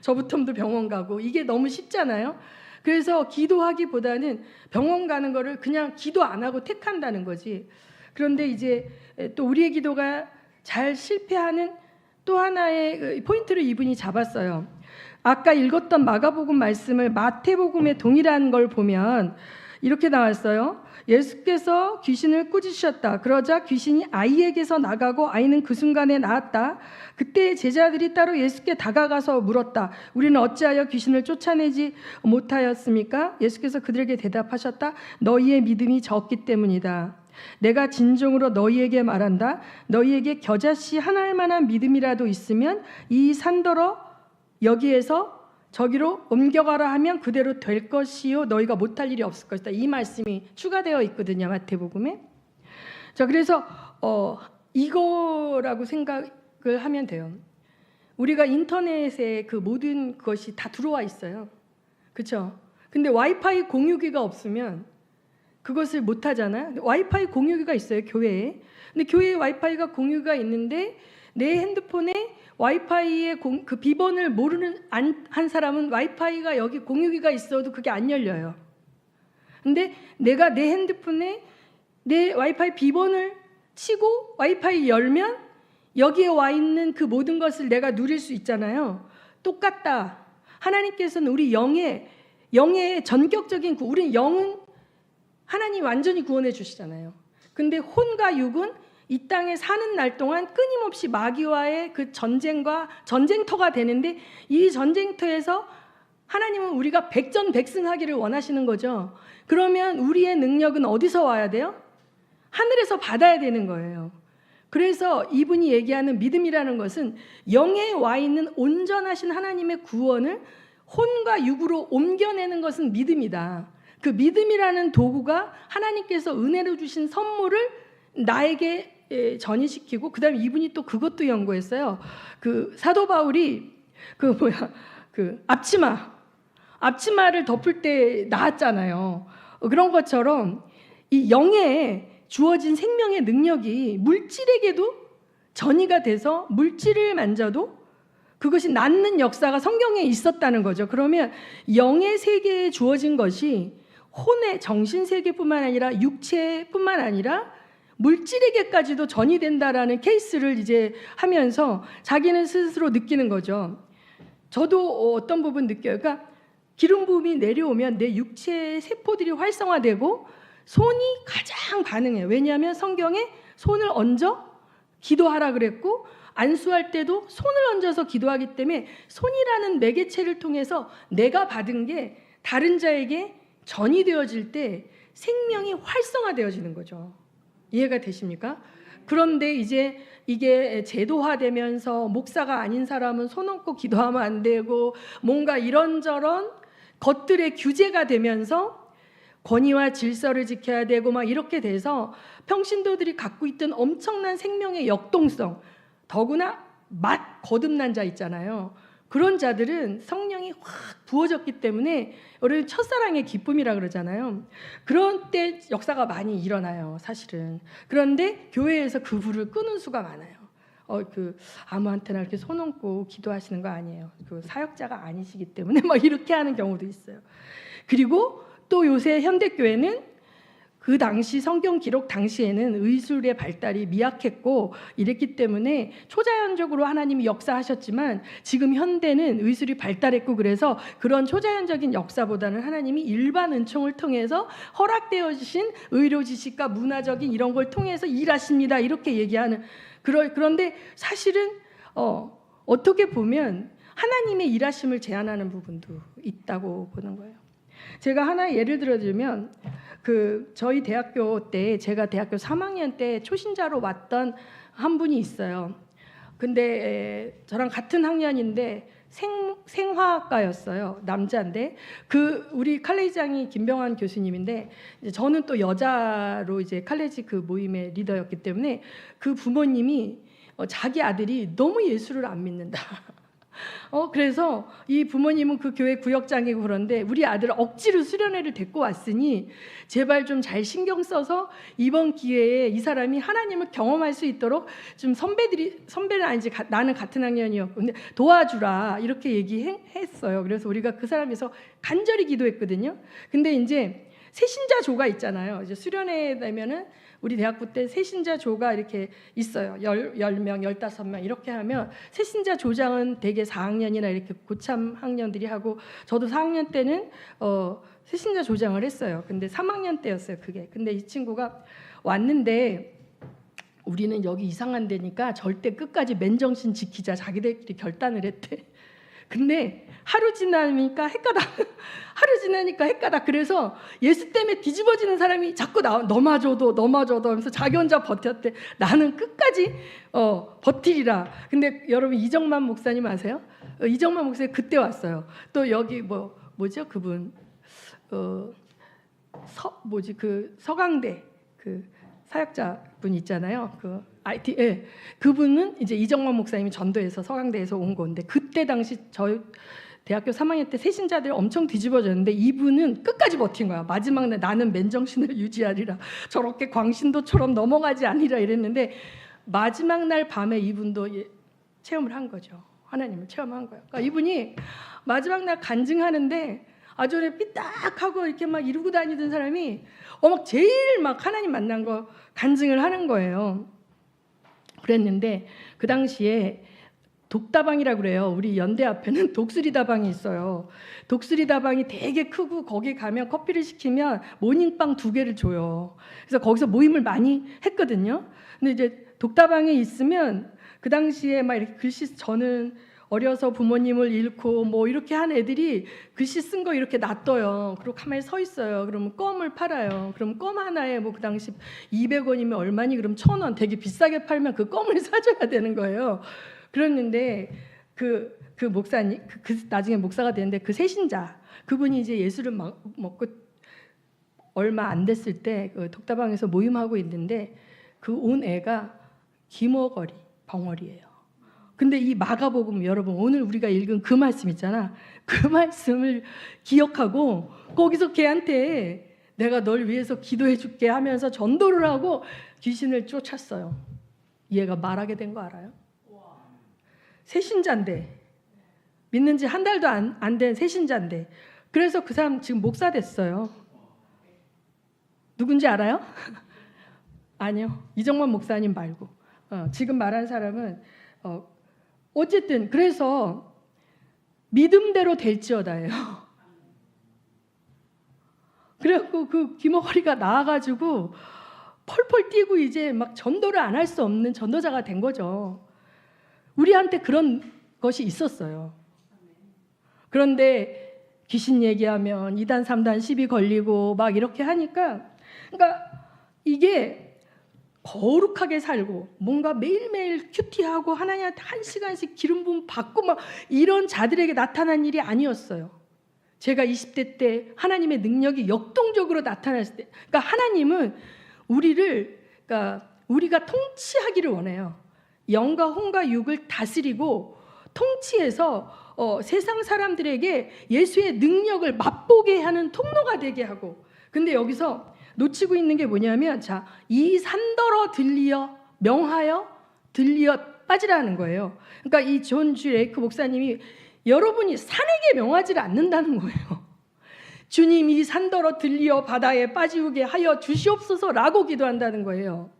저부터도 병원 가고 이게 너무 쉽잖아요. 그래서 기도하기보다는 병원 가는 거를 그냥 기도 안 하고 택한다는 거지. 그런데 이제 또 우리의 기도가 잘 실패하는 또 하나의 포인트를 이분이 잡았어요. 아까 읽었던 마가복음 말씀을 마태복음에 동일한 걸 보면 이렇게 나왔어요. 예수께서 귀신을 꾸짖으셨다. 그러자 귀신이 아이에게서 나가고 아이는 그 순간에 나았다. 그때 제자들이 따로 예수께 다가가서 물었다. 우리는 어찌하여 귀신을 쫓아내지 못하였습니까? 예수께서 그들에게 대답하셨다. 너희의 믿음이 적기 때문이다. 내가 진정으로 너희에게 말한다. 너희에게 겨자씨 한 알만한 믿음이라도 있으면 이 산더러 여기에서 저기로 옮겨가라 하면 그대로 될 것이요 너희가 못할 일이 없을 것이다. 이 말씀이 추가되어 있거든요. 마태복음에. 자, 그래서 이거라고 생각을 하면 돼요. 우리가 인터넷에 그 모든 것이 다 들어와 있어요. 그렇죠? 근데 와이파이 공유기가 없으면 그것을 못 하잖아요. 와이파이 공유기가 있어요, 교회에. 근데 교회에 와이파이가 공유가 있는데 내 핸드폰에 와이파이의 그 비번을 모르는 한 사람은 와이파이가 여기 공유기가 있어도 그게 안 열려요. 근데 내가 내 핸드폰에 내 와이파이 비번을 치고 와이파이 열면 여기에 와 있는 그 모든 것을 내가 누릴 수 있잖아요. 똑같다. 하나님께서는 우리 영의 전격적인 우리 영은 하나님 완전히 구원해 주시잖아요. 근데 혼과 육은 이 땅에 사는 날 동안 끊임없이 마귀와의 그 전쟁터가 되는데 이 전쟁터에서 하나님은 우리가 백전백승하기를 원하시는 거죠. 그러면 우리의 능력은 어디서 와야 돼요? 하늘에서 받아야 되는 거예요. 그래서 이분이 얘기하는 믿음이라는 것은 영에 와 있는 온전하신 하나님의 구원을 혼과 육으로 옮겨내는 것은 믿음이다. 그 믿음이라는 도구가 하나님께서 은혜로 주신 선물을 나에게 전이시키고 그다음에 이분이 또 그것도 연구했어요. 그 사도 바울이 그 앞치마를 덮을 때 나았잖아요. 그런 것처럼 이 영에 주어진 생명의 능력이 물질에게도 전이가 돼서 물질을 만져도 그것이 낫는 역사가 성경에 있었다는 거죠. 그러면 영의 세계에 주어진 것이 혼의 정신 세계뿐만 아니라 육체뿐만 아니라 물질에게까지도 전이 된다라는 케이스를 이제 하면서 자기는 스스로 느끼는 거죠. 저도 어떤 부분 느껴요. 그러니까 기름 부음이 내려오면 내 육체의 세포들이 활성화되고 손이 가장 반응해요. 왜냐하면 성경에 손을 얹어 기도하라 그랬고 안수할 때도 손을 얹어서 기도하기 때문에 손이라는 매개체를 통해서 내가 받은 게 다른 자에게 전이 되어질 때 생명이 활성화되어지는 거죠. 이해가 되십니까? 그런데 이제 이게 제도화되면서 목사가 아닌 사람은 손 얹고 기도하면 안 되고 뭔가 이런저런 것들의 규제가 되면서 권위와 질서를 지켜야 되고 막 이렇게 돼서 평신도들이 갖고 있던 엄청난 생명의 역동성, 더구나 거듭난 자 있잖아요. 그런 자들은 성령이 확 부어졌기 때문에 우리 첫사랑의 기쁨이라 그러잖아요. 그런 때 역사가 많이 일어나요, 사실은. 그런데 교회에서 그 불을 끄는 수가 많아요. 아무한테나 이렇게 손 얹고 기도하시는 거 아니에요. 그 사역자가 아니시기 때문에 막 이렇게 하는 경우도 있어요. 그리고 또 요새 현대교회는 그 당시 성경 기록 당시에는 의술의 발달이 미약했고 이랬기 때문에 초자연적으로 하나님이 역사하셨지만 지금 현대는 의술이 발달했고 그래서 그런 초자연적인 역사보다는 하나님이 일반 은총을 통해서 허락되어 주신 의료 지식과 문화적인 이런 걸 통해서 일하십니다. 이렇게 얘기하는 그런데 사실은 어떻게 보면 하나님의 일하심을 제한하는 부분도 있다고 보는 거예요. 제가 하나 예를 들어드리면 저희 대학교 때 제가 대학교 3학년 때 초신자로 왔던 한 분이 있어요. 근데 저랑 같은 학년인데 생화학과였어요. 남자인데 우리 칼레지장이 김병환 교수님인데 이제 저는 또 여자로 이제 칼레지 그 모임의 리더였기 때문에 그 부모님이 자기 아들이 너무 예수를 안 믿는다. 그래서 이 부모님은 그 교회 구역장이고 그런데 우리 아들을 억지로 수련회를 데리고 왔으니 제발 좀 잘 신경 써서 이번 기회에 이 사람이 하나님을 경험할 수 있도록 좀 선배는 아니지 나는 같은 학년이었고 근데 도와주라 이렇게 얘기했어요. 그래서 우리가 그 사람에서 간절히 기도했거든요. 근데 이제 새신자 조가 있잖아요. 이제 수련회 되면은 우리 대학부 때 새신자 조가 이렇게 있어요. 10명, 15명 이렇게 하면 새신자 조장은 대개 4학년이나 이렇게 고참 학년들이 하고 저도 4학년 때는 새신자 조장을 했어요. 근데 3학년 때였어요, 그게. 근데 이 친구가 왔는데 우리는 여기 이상한 데니까 절대 끝까지 맨정신 지키자 자기들끼리 결단을 했대. 근데 하루 지나니까 헷가닥 그래서 예수 때문에 뒤집어지는 사람이 자꾸 너마저도 하면서 자기 혼자 버텼대. 나는 끝까지 버티리라. 근데 여러분 이정만 목사님 아세요? 이정만 목사님 그때 왔어요. 또 여기 뭐죠 그분 서강대 그 사역자 분 있잖아요. 그분은 이제 이정만 목사님이 전도해서 서강대에서 온 건데 그때 당시 저희 대학교 3학년 때 새신자들이 엄청 뒤집어졌는데 이분은 끝까지 버틴 거야. 마지막 날 나는 맨정신을 유지하리라. 저렇게 광신도처럼 넘어가지 아니라 이랬는데 마지막 날 밤에 이분도 체험을 한 거죠. 하나님을 체험한 거예요. 그러니까 이분이 마지막 날 간증하는데 아주 삐딱하고 이렇게 막 이러고 다니던 사람이 막 제일 막 하나님 만난 거 간증을 하는 거예요. 그랬는데 그 당시에 독다방이라고 그래요. 우리 연대 앞에는 독수리다방이 있어요. 독수리다방이 되게 크고 거기 가면 커피를 시키면 모닝빵 2개를 줘요. 그래서 거기서 모임을 많이 했거든요. 근데 이제 독다방에 있으면 그 당시에 막 이렇게 글씨 저는 어려서 부모님을 잃고 뭐 이렇게 한 애들이 글씨 쓴 거 이렇게 놔둬요. 그리고 가만히 서 있어요. 그러면 껌을 팔아요. 그럼 껌 하나에 뭐 그 당시 200원이면 얼마니? 그럼 1,000원. 되게 비싸게 팔면 그 껌을 사줘야 되는 거예요. 그랬는데 그 목사님 나중에 목사가 되는데 그 새신자 그분이 이제 예수를 먹고 얼마 안 됐을 때 그 독다방에서 모임하고 있는데 그 온 애가 기머거리 벙어리예요. 근데 이 마가복음 여러분 오늘 우리가 읽은 그 말씀 있잖아. 그 말씀을 기억하고 거기서 걔한테 내가 널 위해서 기도해 줄게 하면서 전도를 하고 귀신을 쫓았어요. 얘가 말하게 된 거 알아요? 새신자인데 믿는 지 한 달도 안 된 새신자인데 그래서 그 사람 지금 목사 됐어요. 누군지 알아요? 아니요. 이정만 목사님 말고 지금 말한 사람은 어쨌든 그래서 믿음대로 될지어다예요. 그래갖고 그 기머거리가 나와가지고 펄펄 뛰고 이제 막 전도를 안 할 수 없는 전도자가 된 거죠. 우리한테 그런 것이 있었어요. 그런데 귀신 얘기하면 2단 3단 시비 걸리고 막 이렇게 하니까 그러니까 이게 거룩하게 살고 뭔가 매일매일 큐티하고 하나님한테 1시간씩 기름 부음 받고 막 이런 자들에게 나타난 일이 아니었어요. 제가 20대 때 하나님의 능력이 역동적으로 나타났을 때 그러니까 하나님은 우리가 통치하기를 원해요. 영과 혼과 육을 다스리고 통치해서 세상 사람들에게 예수의 능력을 맛보게 하는 통로가 되게 하고, 근데 여기서 놓치고 있는 게 뭐냐면, 자, 이 산더러 들리어 명하여 들리어 빠지라는 거예요. 그러니까 이 존 G 레이크 목사님이 여러분이 산에게 명하지를 않는다는 거예요. 주님, 이 산더러 들리어 바다에 빠지게 하여 주시옵소서라고 기도한다는 거예요.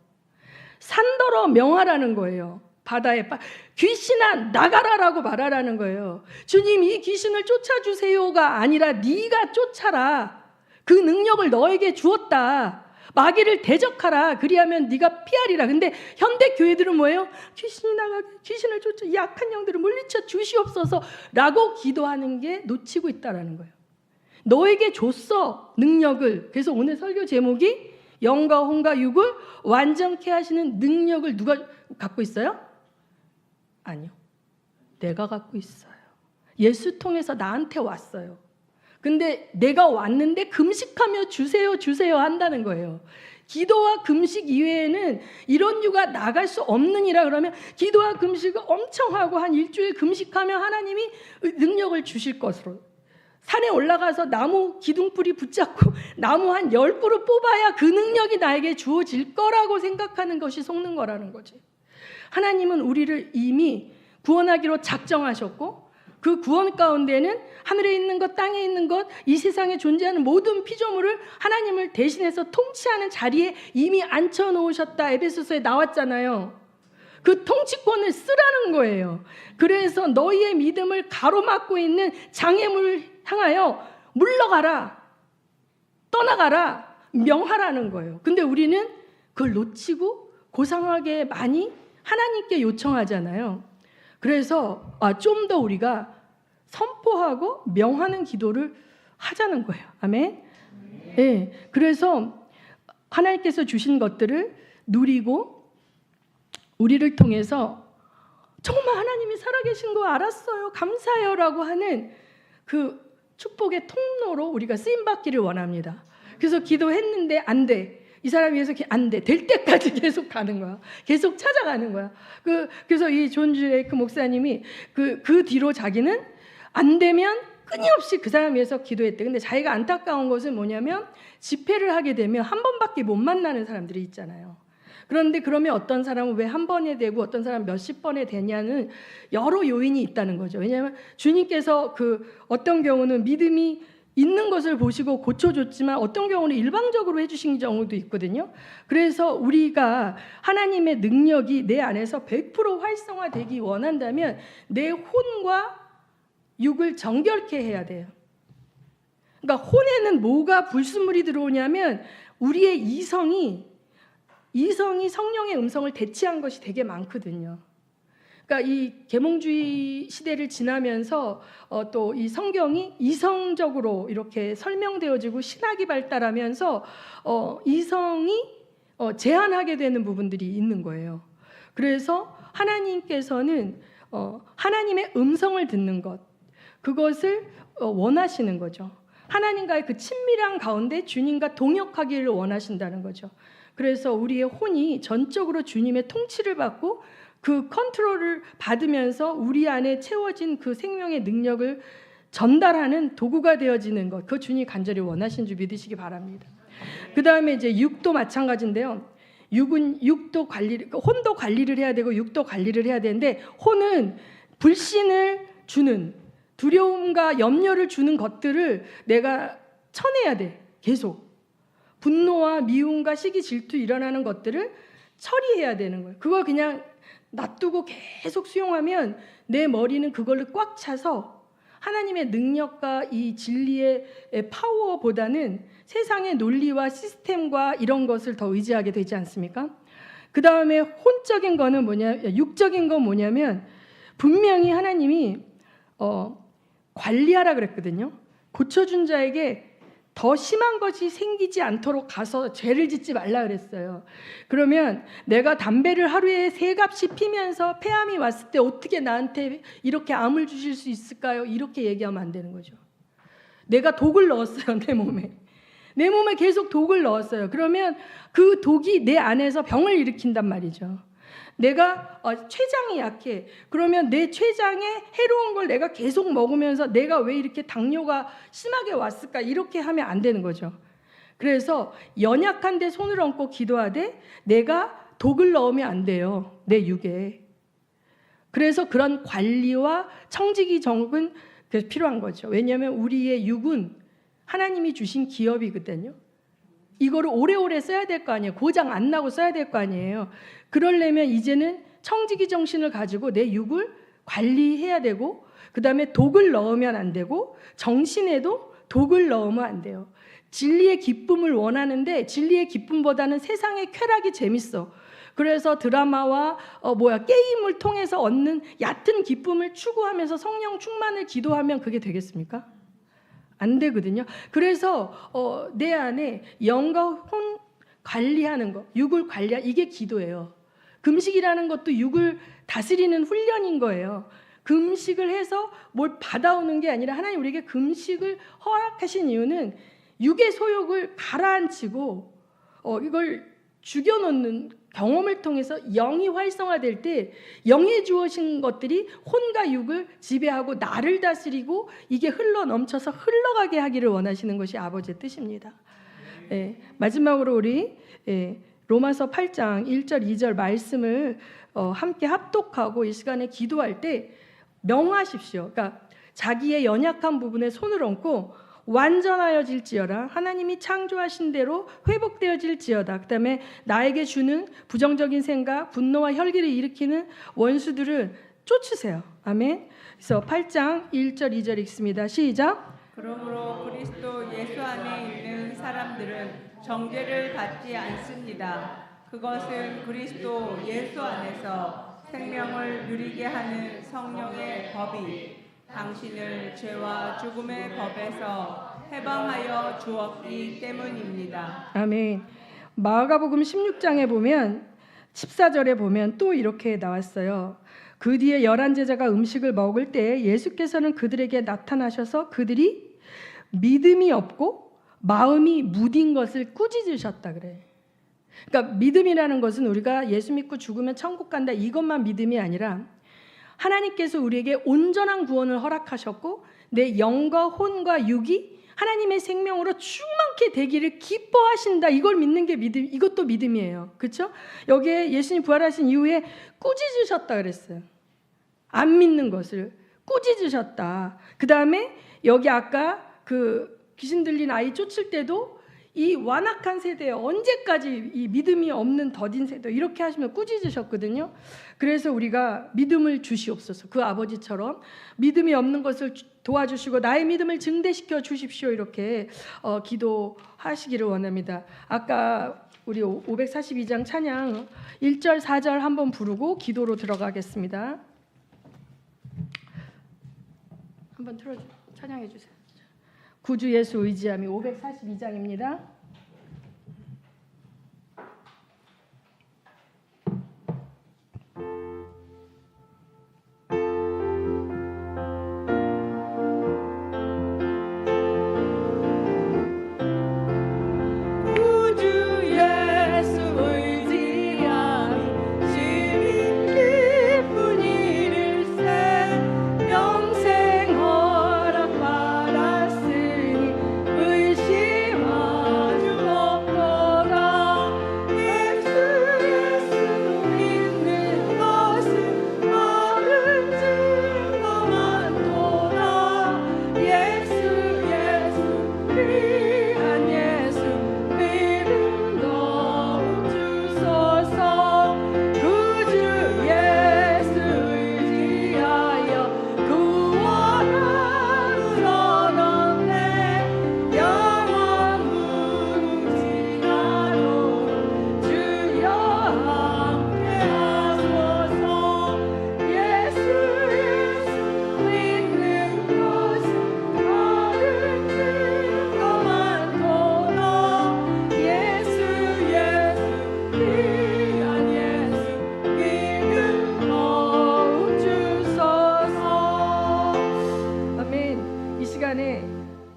산더러 명하라는 거예요. 바다에 귀신아 나가라라고 말하라는 거예요. 주님, 이 귀신을 쫓아주세요가 아니라 네가 쫓아라. 그 능력을 너에게 주었다. 마귀를 대적하라. 그리하면 네가 피하리라. 근데 현대 교회들은 뭐예요? 귀신이 나가게, 귀신을 쫓아, 약한 영들을 물리쳐 주시옵소서라고 기도하는 게 놓치고 있다라는 거예요. 너에게 줬어, 능력을. 그래서 오늘 설교 제목이 영과 혼과 육을 완전케 하시는 능력을 누가 갖고 있어요? 아니요. 내가 갖고 있어요. 예수 통해서 나한테 왔어요. 근데 내가 왔는데 금식하며 주세요, 주세요 한다는 거예요. 기도와 금식 이외에는 이런 유가 나갈 수 없느니라. 그러면 기도와 금식을 엄청 하고 한 일주일 금식하면 하나님이 능력을 주실 것으로. 산에 올라가서 나무 기둥뿌리 붙잡고 나무 한 10그루 뽑아야 그 능력이 나에게 주어질 거라고 생각하는 것이 속는 거라는 거지. 하나님은 우리를 이미 구원하기로 작정하셨고, 그 구원 가운데는 하늘에 있는 것, 땅에 있는 것, 이 세상에 존재하는 모든 피조물을 하나님을 대신해서 통치하는 자리에 이미 앉혀놓으셨다. 에베소서에 나왔잖아요. 그 통치권을 쓰라는 거예요. 그래서 너희의 믿음을 가로막고 있는 장애물을 향하여 물러가라, 떠나가라, 명하라는 거예요. 근데 우리는 그걸 놓치고 고상하게 많이 하나님께 요청하잖아요. 그래서 좀 더 우리가 선포하고 명하는 기도를 하자는 거예요. 아멘. 네, 그래서 하나님께서 주신 것들을 누리고 우리를 통해서 정말 하나님이 살아계신 거 알았어요, 감사해요라고 하는 그 축복의 통로로 우리가 쓰임받기를 원합니다. 그래서 기도했는데 안 돼. 이 사람 위해서 안 돼. 될 때까지 계속 가는 거야. 계속 찾아가는 거야. 그래서 이 존 G 레이크 목사님이 그 뒤로 자기는 안 되면 끊임없이 그 사람 위해서 기도했대. 근데 자기가 안타까운 것은 뭐냐면, 집회를 하게 되면 한 번밖에 못 만나는 사람들이 있잖아요. 그런데 그러면 어떤 사람은 왜 한 번에 되고 어떤 사람은 몇십 번에 되냐는 여러 요인이 있다는 거죠. 왜냐하면 주님께서 어떤 경우는 믿음이 있는 것을 보시고 고쳐줬지만 어떤 경우는 일방적으로 해주신 경우도 있거든요. 그래서 우리가 하나님의 능력이 내 안에서 100% 활성화되기 원한다면 내 혼과 육을 정결케 해야 돼요. 그러니까 혼에는 뭐가 불순물이 들어오냐면 우리의 이성이 성령의 음성을 대체한 것이 되게 많거든요. 그러니까 이 계몽주의 시대를 지나면서 또 이 성경이 이성적으로 이렇게 설명되어지고 신학이 발달하면서 이성이 제한하게 되는 부분들이 있는 거예요. 그래서 하나님께서는 하나님의 음성을 듣는 것, 그것을 원하시는 거죠. 하나님과의 그 친밀한 가운데 주님과 동역하기를 원하신다는 거죠. 그래서 우리의 혼이 전적으로 주님의 통치를 받고 그 컨트롤을 받으면서 우리 안에 채워진 그 생명의 능력을 전달하는 도구가 되어지는 것, 그 주님이 간절히 원하신 줄 믿으시기 바랍니다. 그 다음에 이제 육도 마찬가지인데요. 혼도 관리를 해야 되고 육도 관리를 해야 되는데, 혼은 불신을 주는, 두려움과 염려를 주는 것들을 내가 쳐내야 돼. 계속 분노와 미움과 시기, 질투 일어나는 것들을 처리해야 되는 거예요. 그걸 그냥 놔두고 계속 수용하면 내 머리는 그걸로 꽉 차서 하나님의 능력과 이 진리의 파워보다는 세상의 논리와 시스템과 이런 것을 더 의지하게 되지 않습니까? 그 다음에 혼적인 거는 육적인 건 뭐냐면, 분명히 하나님이 관리하라 그랬거든요. 고쳐준 자에게 더 심한 것이 생기지 않도록 가서 죄를 짓지 말라 그랬어요. 그러면 내가 담배를 하루에 3갑씩 피면서 폐암이 왔을 때 어떻게 나한테 이렇게 암을 주실 수 있을까요? 이렇게 얘기하면 안 되는 거죠. 내가 독을 넣었어요. 내 몸에 계속 독을 넣었어요. 그러면 그 독이 내 안에서 병을 일으킨단 말이죠. 내가 췌장이 약해. 그러면 내 췌장에 해로운 걸 내가 계속 먹으면서 내가 왜 이렇게 당뇨가 심하게 왔을까? 이렇게 하면 안 되는 거죠. 그래서 연약한 데 손을 얹고 기도하되 내가 독을 넣으면 안 돼요. 내 육에. 그래서 그런 관리와 청지기 정은 필요한 거죠. 왜냐하면 우리의 육은 하나님이 주신 기업이거든요. 이거를 오래오래 써야 될 거 아니에요. 고장 안 나고 써야 될 거 아니에요. 그러려면 이제는 청지기 정신을 가지고 내 육을 관리해야 되고, 그 다음에 독을 넣으면 안 되고, 정신에도 독을 넣으면 안 돼요. 진리의 기쁨을 원하는데 진리의 기쁨보다는 세상의 쾌락이 재밌어. 그래서 드라마와 게임을 통해서 얻는 얕은 기쁨을 추구하면서 성령 충만을 기도하면 그게 되겠습니까? 안 되거든요. 그래서 내 안에 영과 혼 관리하는 거, 육을 관리하는 이게 기도예요. 금식이라는 것도 육을 다스리는 훈련인 거예요. 금식을 해서 뭘 받아오는 게 아니라 하나님 우리에게 금식을 허락하신 이유는 육의 소욕을 가라앉히고 이걸 죽여놓는 경험을 통해서 영이 활성화될 때 영이 주어진 것들이 혼과 육을 지배하고 나를 다스리고 이게 흘러 넘쳐서 흘러가게 하기를 원하시는 것이 아버지의 뜻입니다. 마지막으로 우리 로마서 8장 1절 2절 말씀을 함께 합독하고 이 시간에 기도할 때 명하십시오. 그러니까 자기의 연약한 부분에 손을 얹고 완전하여질지어다. 하나님이 창조하신 대로 회복되어질지어다. 그 다음에 나에게 주는 부정적인 생각, 분노와 혈기를 일으키는 원수들을 쫓으세요. 아멘. 그래서 8장 1절 2절 읽습니다. 시작. 그러므로 그리스도 예수 안에 있는 사람들은 정죄를 받지 않습니다. 그것은 그리스도 예수 안에서 생명을 누리게 하는 성령의 법이 당신을 죄와 죽음의 법에서 해방하여 주었기 때문입니다. 아멘. 마가복음 16장에 보면 14절에 보면 또 이렇게 나왔어요. 그 뒤에 11 제자가 음식을 먹을 때 예수께서는 그들에게 나타나셔서 그들이 믿음이 없고 마음이 무딘 것을 꾸짖으셨다 그래. 그러니까 믿음이라는 것은 우리가 예수 믿고 죽으면 천국 간다 이것만 믿음이 아니라 하나님께서 우리에게 온전한 구원을 허락하셨고 내 영과 혼과 육이 하나님의 생명으로 충만케 되기를 기뻐하신다. 이걸 믿는 게 믿음, 이것도 믿음이에요. 그렇죠? 여기에 예수님 부활하신 이후에 꾸짖으셨다 그랬어요. 안 믿는 것을 꾸짖으셨다. 그 다음에 여기 아까 그 귀신 들린 아이 쫓을 때도 이 완악한 세대에 언제까지 이 믿음이 없는 더딘 세대 이렇게 하시면 꾸짖으셨거든요. 그래서 우리가 믿음을 주시옵소서. 그 아버지처럼 믿음이 없는 것을 도와주시고 나의 믿음을 증대시켜 주십시오. 이렇게 기도하시기를 원합니다. 아까 우리 542장 찬양 1절 4절 한번 부르고 기도로 들어가겠습니다. 한번 틀어줘. 찬양해 주세요. 구주 예수 의지함이 542장입니다.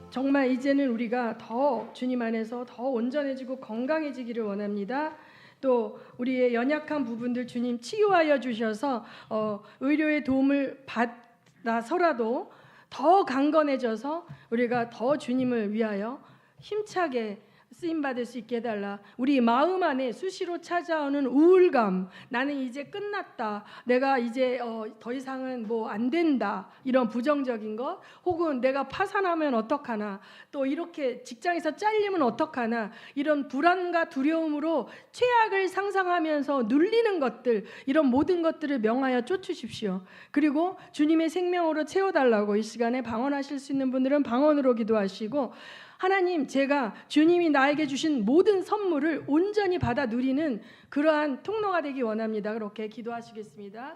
정말 이제는 우리가 더 주님 안에서 더 온전해지고 건강해지기를 원합니다. 또 우리의 연약한 부분들 주님 치유하여 주셔서 의료의 도움을 받아서라도 더 강건해져서 우리가 더 주님을 위하여 힘차게 쓰임받을 수 있게 해달라. 우리 마음 안에 수시로 찾아오는 우울감, 나는 이제 끝났다, 내가 이제 더 이상은 뭐 안 된다, 이런 부정적인 것, 혹은 내가 파산하면 어떡하나, 또 이렇게 직장에서 잘리면 어떡하나, 이런 불안과 두려움으로 최악을 상상하면서 눌리는 것들, 이런 모든 것들을 명하여 쫓으십시오. 그리고 주님의 생명으로 채워달라고 이 시간에 방언하실 수 있는 분들은 방언으로 기도하시고, 하나님, 제가 주님이 나에게 주신 모든 선물을 온전히 받아 누리는 그러한 통로가 되기 원합니다. 그렇게 기도하시겠습니다.